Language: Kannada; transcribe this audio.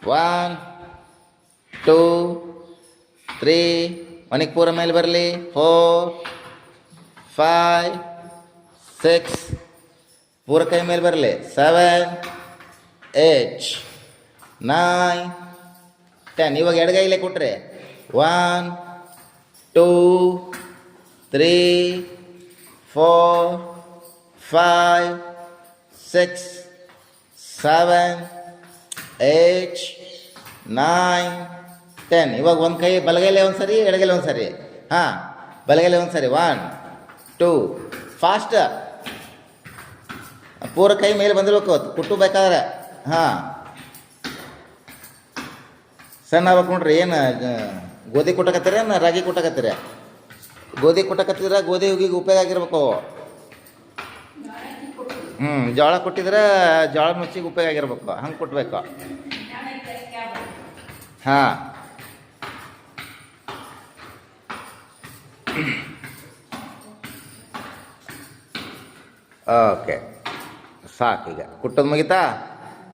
ಒನ್ ಟೂ ತ್ರೀ ಒನಗೆ ಪೂರ ಮೇಲೆ ಬರಲಿ. 4 5 6 ಪೂರ ಕೈ ಮೇಲೆ ಬರಲಿ. 7 8 9 10. ಇವಾಗ ಎಡಗೈಲೇ ಕೊಟ್ರೆ 1 2 3 4 5 6 7 8 9 10. ಇವಾಗ ಒಂದು ಕೈ ಬಲಗೈಲೆ ಒಂದು ಸರಿ, ಎಡಗೈಲೆ ಒಂದು ಸರಿ. ಹಾಂ, ಬಲಗೈಲೆ ಒಂದು ಸರಿ. 1 2 ಫಾಸ್ಟ್. ಪೂರ ಕೈ ಮೇಲೆ ಬಂದಿರ್ಬೇಕು ಕುಟ್ಟಬೇಕಾದ್ರೆ. ಹಾಂ, ಸಣ್ಣ ಆಗ್ಬೇಕು ನೋಡ್ರಿ. ಏನು ಗೋಧಿ ಕುಟ್ಟಕತ್ತೀರ ಏನು ರಾಗಿ ಕುಟ್ಟಕತ್ತೀರ? ಗೋಧಿ ಕುಟ್ಟಕತ್ತಿದ್ರೆ ಗೋಧಿ ಹುಗಿಗೆ ಉಪಯೋಗ ಆಗಿರ್ಬೇಕು. ಜೋಳ ಕೊಟ್ಟಿದ್ರೆ ಜೋಳ ನುಚ್ಚಿಗೆ ಉಪಯೋಗ ಆಗಿರ್ಬೇಕು. ಹಂಗೆ ಕೊಟ್ಬೇಕು. ಹಾಂ, ಓಕೆ, ಸಾಕು. ಈಗ ಕುಟ್ಟೋದು ಮುಗಿತಾ?